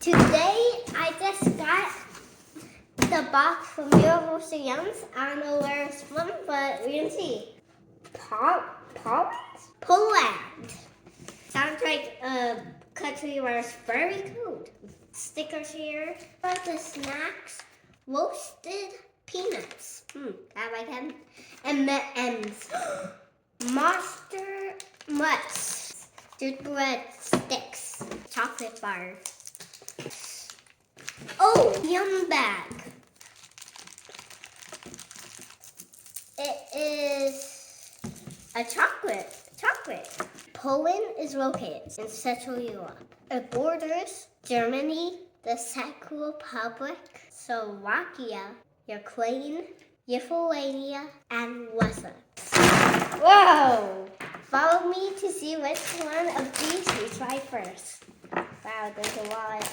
Today, I just got the box from Universal Yums. I don't know where it's from, but we can see. Poland? Poland. Sounds like a country where it's very cold. Stickers here. For the snacks, roasted peanuts. I like them. And M&M's. Monster Mutts. Gingerbread sticks. Chocolate bar. Oh, Yum bag. It is a chocolate. Poland is located in Central Europe. It borders Germany, the Czech Republic, Slovakia, Ukraine, Lithuania, and Russia. Whoa! Follow me to see which one of these we try first. Wow, there's a lot.